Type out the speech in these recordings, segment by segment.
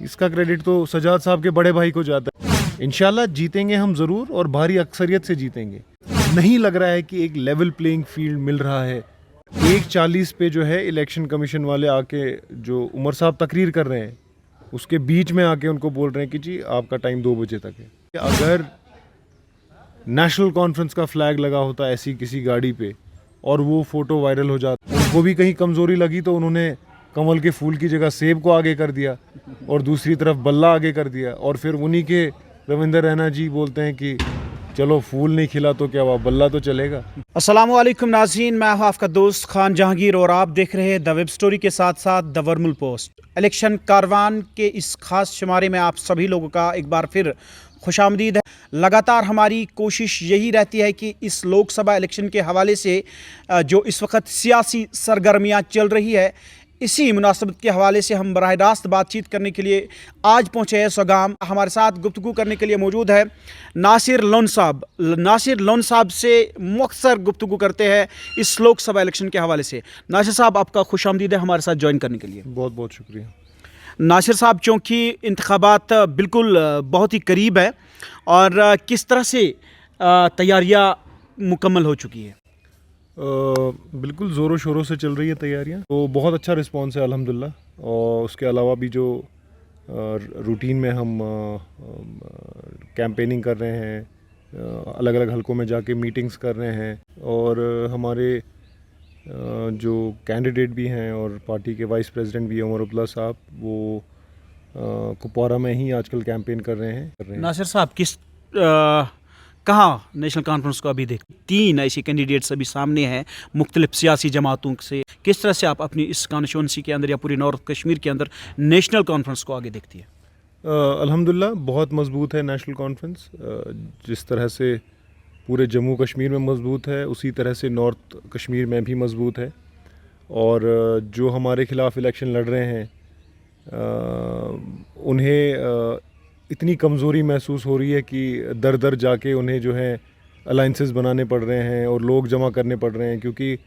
इसका क्रेडिट तो सजाद साहब के बड़े भाई को जाता है। इंशाल्लाह जीतेंगे हम ज़रूर और भारी अक्सरियत से जीतेंगे। नहीं लग रहा है कि एक लेवल प्लेइंग फील्ड मिल रहा है। 1:40 पे जो है इलेक्शन कमीशन वाले आके जो उमर साहब तकरीर कर रहे हैं उसके बीच में आके उनको बोल रहे हैं कि जी आपका टाइम 2 बजे तक है। अगर नेशनल कॉन्फ्रेंस का फ्लैग लगा होता ऐसी किसी गाड़ी पे और वो फ़ोटो वायरल हो जाता, उनको भी कहीं कमज़ोरी लगी तो उन्होंने कमल के फूल की जगह सेब को आगे कर दिया और दूसरी तरफ बल्ला आगे कर दिया। और फिर उन्हीं के रविंदर रैना जी बोलते हैं कि चलो फूल नहीं खिला तो क्या हुआ, बल्ला तो चलेगा। अस्सलाम वालेकुम नाज़रीन, मैं हूं आपका दोस्त खान जहांगीर और आप देख रहे हैं द वेब स्टोरी के साथ साथ द वर्मुल पोस्ट। इलेक्शन कारवान के इस खास शुमारे में आप सभी लोगों का एक बार फिर खुशामदीद है। लगातार हमारी कोशिश यही रहती है कि इस लोकसभा इलेक्शन के हवाले से जो इस वक्त सियासी सरगर्मियाँ चल रही है, इसी मुनासबत के हवाले से हम बराह रास्त बातचीत करने के लिए आज पहुँचे हैं सौगाम। हमारे साथ गुफ्तगू करने के लिए मौजूद है नासिर लोन साहब। नासिर लोन साहब से मुख्तसर गुफ्तगू करते हैं इस लोकसभा इलेक्शन के हवाले से। नासिर साहब, आपका खुशामदीद है हमारे साथ ज्वाइन करने के लिए। बहुत बहुत शुक्रिया। नासिर साहब, चूँकि इंतखाबात बिल्कुल बहुत ही करीब है और किस तरह से तैयारियाँ मुकम्मल हो चुकी है? बिल्कुल ज़ोरों शोरों से चल रही है तैयारियां, तो बहुत अच्छा रिस्पांस है अल्हम्दुलिल्लाह। और उसके अलावा भी जो रूटीन में हम कैंपेनिंग कर रहे हैं, अलग अलग हलकों में जाके मीटिंग्स कर रहे हैं और हमारे जो कैंडिडेट भी हैं और पार्टी के वाइस प्रेसिडेंट भी हैं उमर अब्दुल्ला साहब, वो कुपवारा में ही आजकल कैंपेन कर रहे हैं। नासिर साहब, कहाँ नेशनल कॉन्फ्रेंस को अभी देख 3 ऐसे कैंडिडेट्स अभी सामने हैं मुख्तलिफ सियासी जमातों से। किस तरह से आप अपनी इस कॉन्स्टिट्यूंसी के अंदर या पूरी नॉर्थ कश्मीर के अंदर नेशनल कॉन्फ्रेंस को आगे देखती है? अल्हम्दुलिल्लाह बहुत मज़बूत है नेशनल कॉन्फ्रेंस। जिस तरह से पूरे जम्मू कश्मीर में मज़बूत है, उसी तरह से नॉर्थ कश्मीर में भी मज़बूत है। और जो हमारे ख़िलाफ़ इलेक्शन लड़ रहे हैं उन्हें इतनी कमज़ोरी महसूस हो रही है कि दर दर जाके उन्हें जो है अलाइंसेस बनाने पड़ रहे हैं और लोग जमा करने पड़ रहे हैं, क्योंकि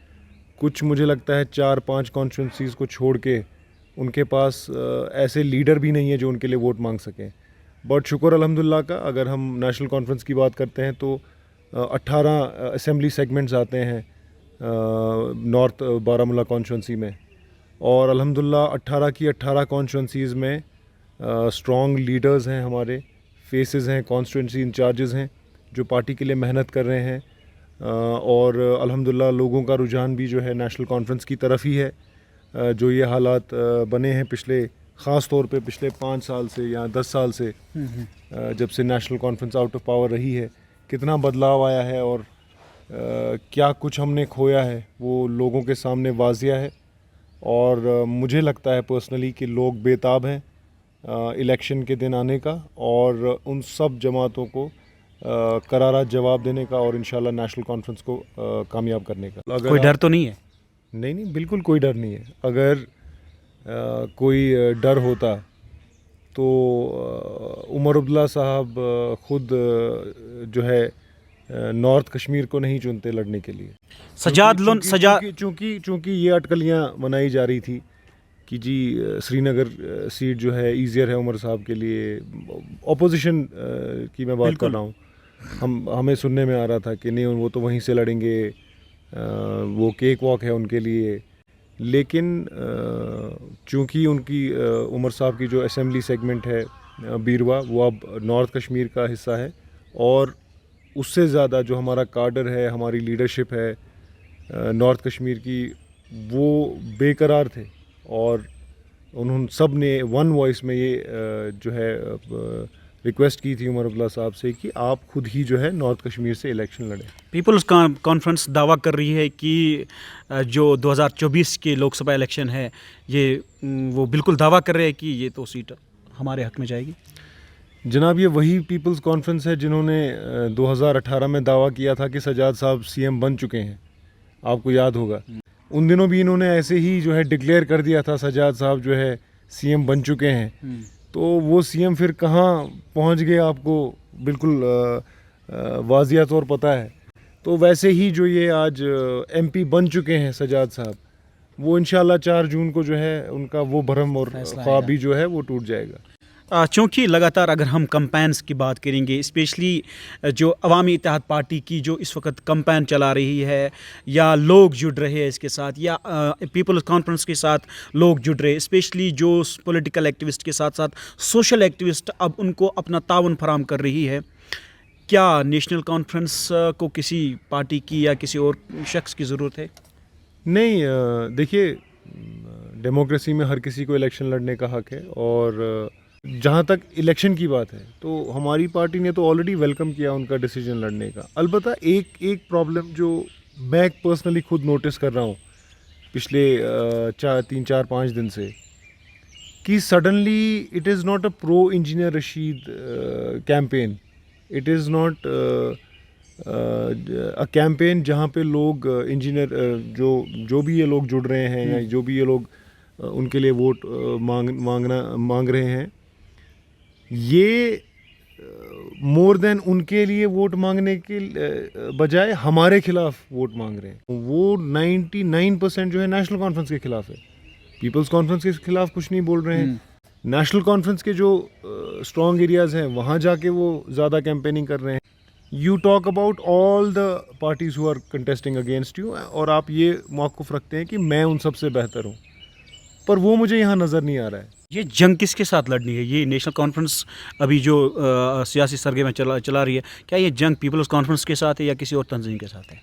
कुछ मुझे लगता है 4-5 कॉन्स्टिट्यूंसीज़ को छोड़ के उनके पास ऐसे लीडर भी नहीं है जो उनके लिए वोट मांग सकें। बट शुक्र अल्हम्दुलिल्लाह का, अगर हम नेशनल कॉन्फ्रेंस की बात करते हैं तो 18 असेंबली सेगमेंट्स आते हैं नॉर्थ बारामूला कॉन्स्टिट्यूंसी में, और अल्हम्दुलिल्लाह 18 की 18 कॉन्स्टिट्यूंसीज़ में स्ट्रॉन्ग लीडर्स हैं, हमारे फेसेस हैं, कॉन्स्टिट्यूंसी इंचार्जेस हैं जो पार्टी के लिए मेहनत कर रहे हैं। और अल्हम्दुलिल्लाह लोगों का रुझान भी जो है नेशनल कॉन्फ्रेंस की तरफ ही है। जो ये हालात बने हैं पिछले, ख़ास तौर पे पिछले 5 साल से या 10 साल से, जब से national conference out of power रही है, कितना बदलाव आया है और क्या कुछ हमने खोया है वो लोगों के सामने वाज़िया है। और मुझे लगता है पर्सनली कि लोग बेताब हैं इलेक्शन के दिन आने का और उन सब जमातों को करारा जवाब देने का और इंशाल्लाह नेशनल कॉन्फ्रेंस को कामयाब करने का। कोई डर तो नहीं है? नहीं, बिल्कुल कोई डर नहीं है। अगर कोई डर होता तो उमर अब्दुल्ला साहब खुद जो है नॉर्थ कश्मीर को नहीं चुनते लड़ने के लिए। चूँकि ये अटकलियाँ बनाई जा रही थी कि जी श्रीनगर सीट जो है ईजियर है उमर साहब के लिए। ऑपोजिशन की मैं बात कर रहा हूँ, हमें सुनने में आ रहा था कि नहीं वो तो वहीं से लड़ेंगे, वो केक वॉक है उनके लिए। लेकिन चूँकि उनकी उमर साहब की जो असेंबली सेगमेंट है बीरवा, वो अब नॉर्थ कश्मीर का हिस्सा है और उससे ज़्यादा जो हमारा कार्डर है, हमारी लीडरशिप है नॉर्थ कश्मीर की, वो बेकरार थे और उन्होंने सब ने वन वॉइस में ये जो है रिक्वेस्ट की थी उमर अब्दुल्ला साहब से कि आप खुद ही जो है नॉर्थ कश्मीर से इलेक्शन लड़ें। पीपल्स कॉन्फ्रेंस दावा कर रही है कि जो 2024 के लोकसभा इलेक्शन है ये वो बिल्कुल दावा कर रहे हैं कि ये तो सीट हमारे हक में जाएगी। जनाब, ये वही पीपल्स कॉन्फ्रेंस है जिन्होंने 2018 में दावा किया था कि सजाद साहब सीएम बन चुके हैं, आपको याद होगा। उन दिनों भी इन्होंने ऐसे ही जो है डिक्लेयर कर दिया था सजाद साहब जो है सीएम बन चुके हैं। तो वो सीएम फिर कहाँ पहुँच गए आपको बिल्कुल वाज़िया तौर पता है। तो वैसे ही जो ये आज एमपी बन चुके हैं सजाद साहब, वो इंशाल्लाह 4 जून को जो है उनका वो भरम और ख्वाब भी जो है वो टूट जाएगा। चूँकि लगातार अगर हम कंपेन्स की बात करेंगे, स्पेशली जो अवामी इत्तेहाद पार्टी की जो इस वक्त कंपेन चला रही है, या लोग जुड़ रहे हैं इसके साथ, या पीपल्स कॉन्फ्रेंस के साथ लोग जुड़ रहे हैं, स्पेशली जो पॉलिटिकल एक्टिविस्ट के साथ साथ सोशल एक्टिविस्ट अब उनको अपना ताउन फराहम कर रही है, क्या नेशनल कॉन्फ्रेंस को किसी पार्टी की या किसी और शख्स की ज़रूरत है? नहीं, देखिए, डेमोक्रेसी में हर किसी को इलेक्शन लड़ने का हक है, और जहाँ तक इलेक्शन की बात है तो हमारी पार्टी ने तो ऑलरेडी वेलकम किया उनका डिसीजन लड़ने का। अलबत्ता एक प्रॉब्लम जो मैं पर्सनली खुद नोटिस कर रहा हूँ पिछले 3-4-5 दिन से, कि suddenly it is not a pro engineer Rashid campaign, it is not a campaign जहाँ पे लोग इंजीनियर जो भी ये लोग जुड़ रहे हैं या जो भी ये लोग उनके लिए वोट मांग रहे हैं, ये मोर देन उनके लिए वोट मांगने के बजाय हमारे खिलाफ वोट मांग रहे हैं। वो 99% जो है नेशनल कॉन्फ्रेंस के खिलाफ है, पीपल्स कॉन्फ्रेंस के खिलाफ कुछ नहीं बोल रहे हैं। नेशनल कॉन्फ्रेंस के जो स्ट्रॉन्ग एरियाज हैं वहाँ जाके वो ज़्यादा कैंपेनिंग कर रहे हैं। You talk about all the parties who are contesting against you, और आप ये मौक़िफ़ रखते हैं कि मैं उन सबसे बेहतर हूँ, पर वो मुझे यहाँ नज़र नहीं आ रहा है। ये जंग किसके साथ लड़नी है? ये नेशनल कॉन्फ्रेंस अभी जो सियासी सरगर्मी में चला रही है, क्या ये जंग पीपल्स कॉन्फ्रेंस के साथ है या किसी और तंजीम के साथ है?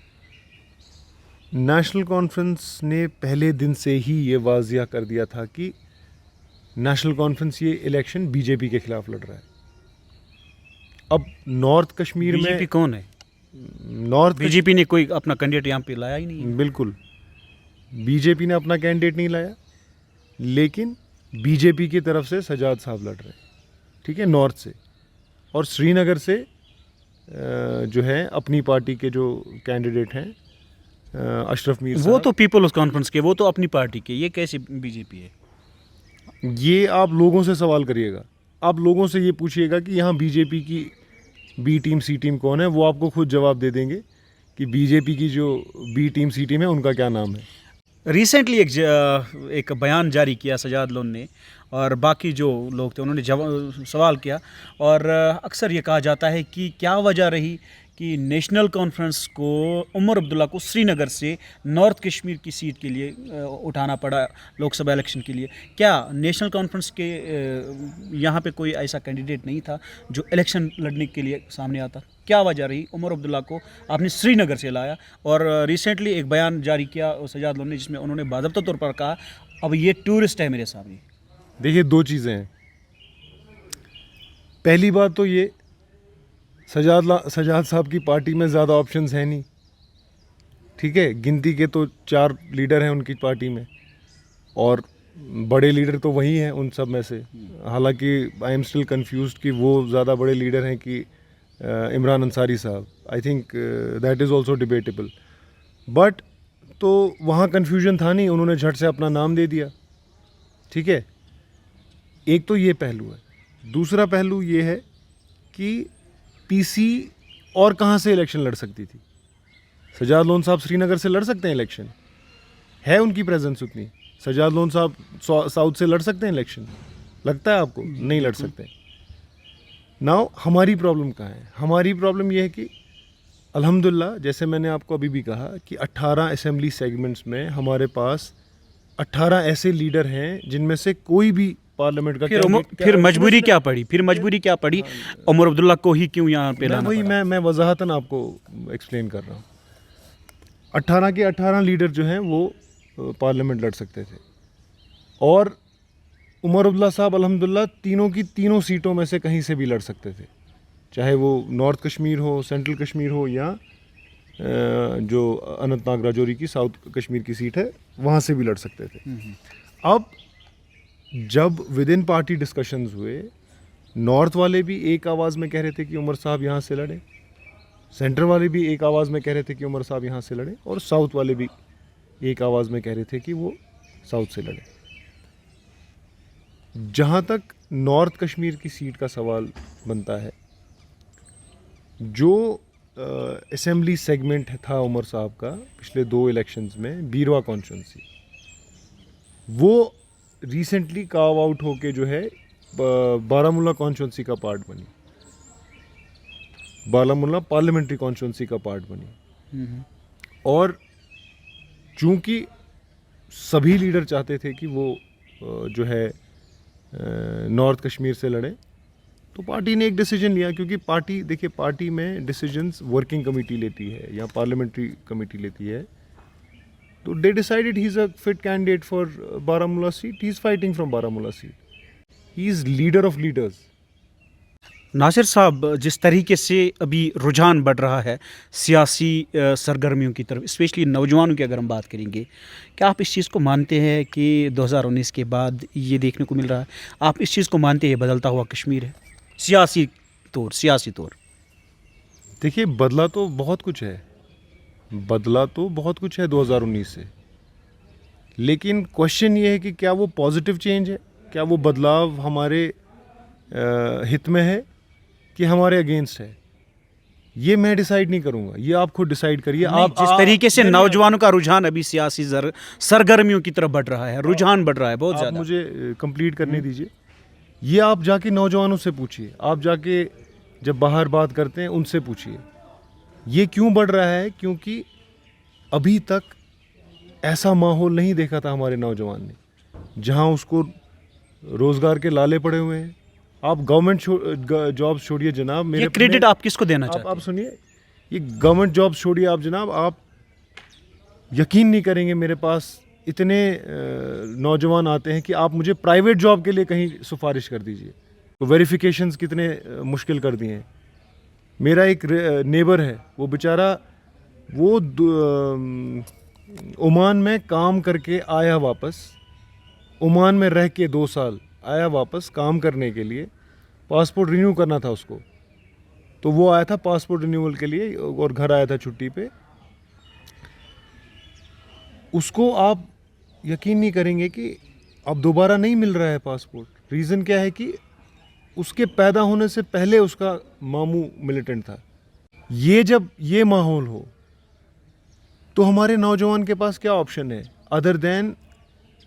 नेशनल कॉन्फ्रेंस ने पहले दिन से ही ये वाजिया कर दिया था कि नेशनल कॉन्फ्रेंस ये इलेक्शन बीजेपी के खिलाफ लड़ रहा है। अब नॉर्थ कश्मीर में बीजेपी कौन है? बीजेपी ने कोई अपना कैंडिडेट यहाँ पे लाया ही नहीं है। बिल्कुल, बीजेपी ने अपना कैंडिडेट नहीं लाया, लेकिन बीजेपी की तरफ से सजाद साहब लड़ रहे हैं, ठीक है, नॉर्थ से, और श्रीनगर से जो है अपनी पार्टी के जो कैंडिडेट हैं अशरफ मीर वो तो पीपल्स कॉन्फ्रेंस के, वो तो अपनी पार्टी के, ये कैसे बीजेपी है? ये आप लोगों से सवाल करिएगा, आप लोगों से ये पूछिएगा कि यहाँ बीजेपी की बी टीम सी टीम कौन है, वो आपको खुद जवाब दे देंगे कि बीजेपी की जो बी टीम सी टीम है उनका क्या नाम है। रिसेंटली एक बयान जारी किया सजाद लोन ने, और बाकी जो लोग थे उन्होंने सवाल किया, और अक्सर ये कहा जाता है कि क्या वजह रही कि नेशनल कॉन्फ्रेंस को उमर अब्दुल्ला को श्रीनगर से नॉर्थ कश्मीर की सीट के लिए उठाना पड़ा लोकसभा इलेक्शन के लिए। क्या नेशनल कॉन्फ्रेंस के यहाँ पे कोई ऐसा कैंडिडेट नहीं था जो इलेक्शन लड़ने के लिए सामने आता? क्या वजह रही उमर अब्दुल्ला को आपने श्रीनगर से लाया? और रिसेंटली एक बयान जारी किया सजाद लोन ने जिसमें उन्होंने बाज़ाब्ता तौर पर कहा अब ये टूरिस्ट है मेरे सामने। देखिए, दो चीज़ें हैं। पहली बात तो ये, सजाद साहब की पार्टी में ज़्यादा ऑप्शंस हैं नहीं, ठीक है, गिनती के तो 4 लीडर हैं उनकी पार्टी में, और बड़े लीडर तो वही हैं उन सब में से। हालांकि आई एम स्टिल कंफ्यूज्ड कि वो ज़्यादा बड़े लीडर हैं कि इमरान अंसारी साहब। I think that is also debatable, but तो वहाँ कन्फ्यूजन था नहीं, उन्होंने झट से अपना नाम दे दिया, ठीक है। एक तो ये पहलू है। दूसरा पहलू ये है कि पीसी और कहाँ से इलेक्शन लड़ सकती थी? सजाद लोन साहब श्रीनगर से लड़ सकते हैं इलेक्शन, है उनकी प्रेजेंस उतनी? सजाद लोन साहब साउथ से लड़ सकते हैं इलेक्शन? लगता है आपको? नहीं लड़ सकते। नाउ हमारी प्रॉब्लम कहाँ है? हमारी प्रॉब्लम ये है कि अल्हम्दुलिल्लाह, जैसे मैंने आपको अभी भी कहा कि 18 असेंबली सेगमेंट्स में हमारे पास 18 ऐसे लीडर हैं जिनमें से कोई भी पार्लियामेंट का फिर मजबूरी क्या पड़ी? उमर अब्दुल्ला को ही क्यों यहाँ पे लाना पड़ा? मैं वजाहतन आपको एक्सप्लेन कर रहा हूँ। 18 के 18 लीडर जो हैं वो पार्लियामेंट लड़ सकते थे, और उमर अब्दुल्ला साहब अल्हम्दुलिल्लाह तीनों की तीनों सीटों में से कहीं से भी लड़ सकते थे, चाहे वो नॉर्थ कश्मीर हो, सेंट्रल कश्मीर हो, या जो अनंतनाग राजौरी की साउथ कश्मीर की सीट है वहाँ से भी लड़ सकते थे। अब जब विद इन पार्टी डिस्कशंस हुए, नॉर्थ वाले भी एक आवाज़ में कह रहे थे कि उमर साहब यहाँ से लड़े, सेंटर वाले भी एक आवाज़ में कह रहे थे कि उमर साहब यहाँ से लड़े, और साउथ वाले भी एक आवाज़ में कह रहे थे कि वो साउथ से लड़े। जहाँ तक नॉर्थ कश्मीर की सीट का सवाल बनता है, जो असेंबली सेगमेंट था उमर साहब का पिछले 2 इलेक्शंस में, बीरवा कॉन्स्टिट्यूंसी, वो रिसेंटली कार्व आउट होके जो है बारामूला कॉन्स्टिट्यूंसी का पार्ट बनी, बारामूला पार्लियामेंट्री कॉन्स्टिट्यूंसी का पार्ट बनी। और चूंकि सभी लीडर चाहते थे कि वो जो है नॉर्थ कश्मीर से लड़े, तो पार्टी ने एक डिसीजन लिया। क्योंकि पार्टी, देखिए, पार्टी में डिसीजंस वर्किंग कमेटी लेती है या पार्लियामेंट्री कमेटी लेती है। तो they decided he is a fit candidate for Baramulla seat, he is fighting from Baramulla seat, he is leader of leaders. Nasir sahab, जिस तरीके से अभी रुझान बढ़ रहा है सियासी सरगर्मियों की तरफ, स्पेशली नौजवानों की अगर हम बात करेंगे, क्या आप इस चीज़ को मानते हैं कि 2019 के बाद ये देखने को मिल रहा है? आप इस चीज़ को मानते हैं बदलता हुआ कश्मीर है सियासी तौर? देखिए, बदला तो बहुत कुछ है, बदला तो बहुत कुछ है 2019 से, लेकिन क्वेश्चन ये है कि क्या वो पॉजिटिव चेंज है, क्या वो बदलाव हमारे हित में है कि हमारे अगेंस्ट है। ये मैं डिसाइड नहीं करूंगा, ये आप खुद डिसाइड करिए। आप जिस तरीके से नौजवानों का रुझान अभी सियासी सरगर्मियों की तरफ बढ़ रहा है, रुझान बढ़ रहा है बहुत ज़्यादा। मुझे कंप्लीट करने दीजिए। ये आप जाके नौजवानों से पूछिए, आप जाके जब बाहर बात करते हैं उनसे पूछिए ये क्यों बढ़ रहा है। क्योंकि अभी तक ऐसा माहौल नहीं देखा था हमारे नौजवान ने, जहां उसको रोजगार के लाले पड़े हुए हैं। आप गवर्नमेंट जॉब्स छोड़िए जनाब, मेरे ये क्रेडिट आप किसको देना चाहते हैं? आप सुनिए, ये गवर्नमेंट जॉब्स छोड़िए आप जनाब, आप यकीन नहीं करेंगे, मेरे पास इतने नौजवान आते हैं कि आप मुझे प्राइवेट जॉब के लिए कहीं सिफारिश कर दीजिए। तो वेरिफिकेशंस कितने मुश्किल कर दिए हैं। मेरा एक नेबर है, वो बेचारा वो ओमान में काम करके आया वापस, ओमान में रह के 2 साल आया वापस काम करने के लिए, पासपोर्ट रिन्यू करना था उसको, तो वो आया था पासपोर्ट रिन्यूअल के लिए और घर आया था छुट्टी पे। उसको आप यकीन नहीं करेंगे कि अब दोबारा नहीं मिल रहा है पासपोर्ट। रीज़न क्या है कि उसके पैदा होने से पहले उसका मामू मिलिटेंट था। ये जब ये माहौल हो तो हमारे नौजवान के पास क्या ऑप्शन है other than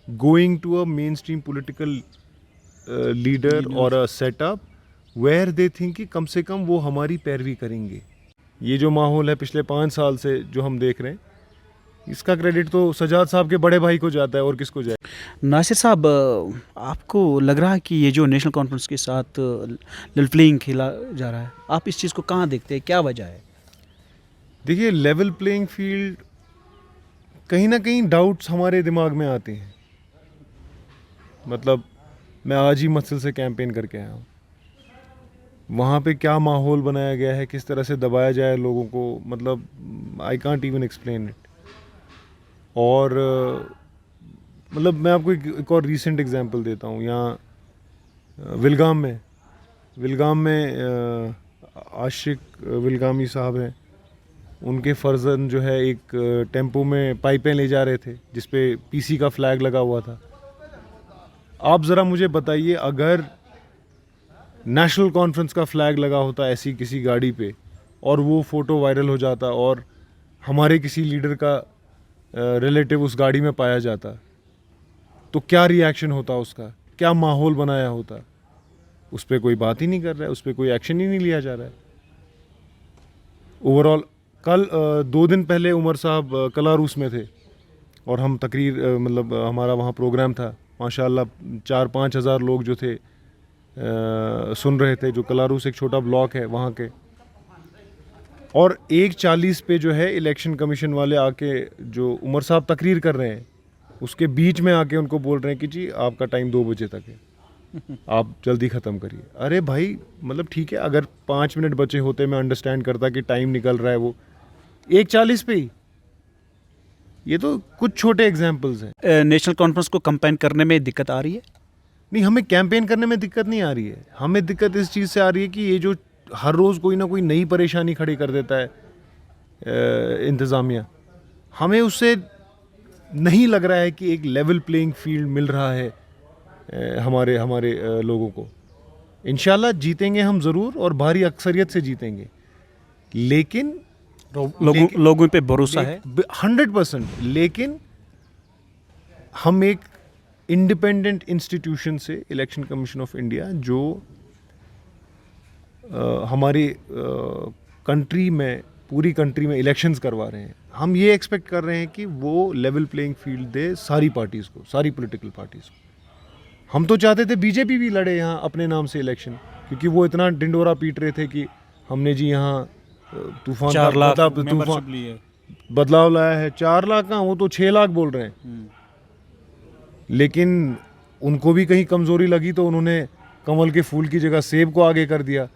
going to a mainstream political leader और a setup where they think कि कम से कम वो हमारी पैरवी करेंगे। ये जो माहौल है पिछले 5 साल से जो हम देख रहे हैं, इसका क्रेडिट तो सजाद साहब के बड़े भाई को जाता है, और किसको जाए। नासिर साहब, आपको लग रहा है कि ये जो नेशनल कॉन्फ्रेंस के साथ लेवल प्लेइंग खेला जा रहा है, आप इस चीज़ को कहाँ देखते हैं, क्या वजह है? देखिए, लेवल प्लेइंग फील्ड, कहीं ना कहीं डाउट्स हमारे दिमाग में आते हैं। मतलब मैं आज ही मसल से कैंपेन करके आया हूँ, वहाँ पे क्या माहौल बनाया गया है, किस तरह से दबाया जाए लोगों को, मतलब I can't even explain it. और मतलब मैं आपको एक और रीसेंट एग्जांपल देता हूँ। यहाँ विलगाम में आशिक विलगामी साहब हैं, उनके फर्जन जो है एक टेम्पो में पाइपें ले जा रहे थे जिस पे पीसी का फ्लैग लगा हुआ था। आप ज़रा मुझे बताइए, अगर नेशनल कॉन्फ्रेंस का फ्लैग लगा होता ऐसी किसी गाड़ी पे और वो फ़ोटो वायरल हो जाता और हमारे किसी लीडर का रिलेटिव उस गाड़ी में पाया जाता, तो क्या रिएक्शन होता उसका, क्या माहौल बनाया होता। उस पर कोई बात ही नहीं कर रहा है, उस पर कोई एक्शन ही नहीं लिया जा रहा है। ओवरऑल कल 2 दिन पहले उमर साहब कलारूस में थे और हम तकरीर मतलब हमारा वहाँ प्रोग्राम था। माशाल्लाह 4-5 हज़ार लोग जो थे सुन रहे थे, जो कलारूस एक छोटा ब्लॉक है वहाँ के। और 1:40 पे जो है इलेक्शन कमीशन वाले आके जो उमर साहब तकरीर कर रहे हैं उसके बीच में आके उनको बोल रहे हैं कि जी आपका टाइम 2 बजे तक है, आप जल्दी ख़त्म करिए। अरे भाई, मतलब ठीक है, अगर 5 मिनट बचे होते मैं अंडरस्टैंड करता कि टाइम निकल रहा है, वो 1:40 पे ही। ये तो कुछ छोटे एग्जाम्पल्स हैं। नेशनल कॉन्फ्रेंस को कंपेन करने में दिक्कत आ रही है? नहीं, हमें कैंपेन करने में दिक्कत नहीं आ रही है। हमें दिक्कत इस चीज़ से आ रही है कि ये जो हर रोज़ कोई ना कोई नई परेशानी खड़ी कर देता है इंतज़ामिया, हमें उससे नहीं लग रहा है कि एक लेवल प्लेइंग फील्ड मिल रहा है हमारे लोगों को। इंशाल्लाह जीतेंगे हम ज़रूर और भारी अक्सरियत से जीतेंगे, लेकिन लोगों पे भरोसा है 100%। लेकिन हम एक इंडिपेंडेंट इंस्टीट्यूशन से इलेक्शन कमीशन ऑफ इंडिया जो हमारी कंट्री में, पूरी कंट्री में इलेक्शंस करवा रहे हैं, हम ये एक्सपेक्ट कर रहे हैं कि वो लेवल प्लेइंग फील्ड दे सारी पार्टीज़ को, सारी पॉलिटिकल पार्टीज़ को। हम तो चाहते थे बीजेपी भी लड़े यहाँ अपने नाम से इलेक्शन, क्योंकि वो इतना डिंडोरा पीट रहे थे कि हमने जी यहाँ तूफान 4 लाख तूफान मेंबरशिप ली है। बदलाव लाया है। 4 लाख का, वो तो 6 लाख बोल रहे हैं। लेकिन उनको भी कहीं कमज़ोरी लगी तो उन्होंने कमल के फूल की जगह सेब को आगे कर दिया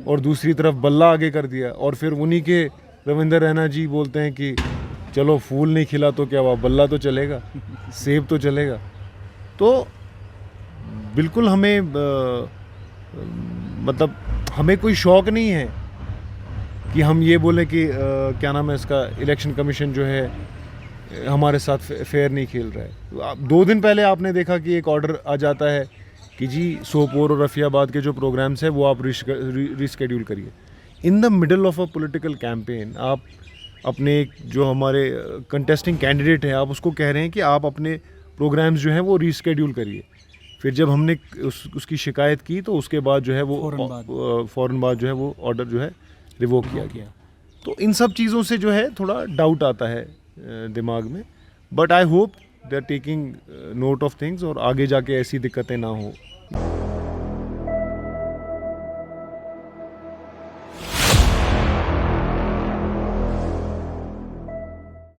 और दूसरी तरफ बल्ला आगे कर दिया। और फिर उन्हीं के रविंद्र रैना जी बोलते हैं कि चलो फूल नहीं खिला तो क्या हुआ, बल्ला तो चलेगा, सेब तो चलेगा। तो बिल्कुल हमें मतलब हमें कोई शौक़ नहीं है कि हम ये बोलें कि क्या नाम है इसका, इलेक्शन कमीशन जो है हमारे साथ फेयर नहीं खेल रहा है। 2 दिन पहले आपने देखा कि एक ऑर्डर आ जाता है कि जी सोपोर और रफियाबाद के जो प्रोग्राम्स हैं वो आप रिस्केड्यूल करिए। In the middle of a political campaign आप अपने जो हमारे कंटेस्टिंग कैंडिडेट हैं, आप उसको कह रहे हैं कि आप अपने प्रोग्राम्स जो हैं वो रिस्केड्यूल करिए। फिर जब हमने उसकी शिकायत की तो उसके बाद जो है वो फ़ौरन बाद जो है वो ऑर्डर जो है रिवोक किया गया। तो इन सब चीज़ों से जो है थोड़ा डाउट आता है दिमाग में। But I hope they are taking note of things और आगे जाके ऐसी दिक्कतें ना हो।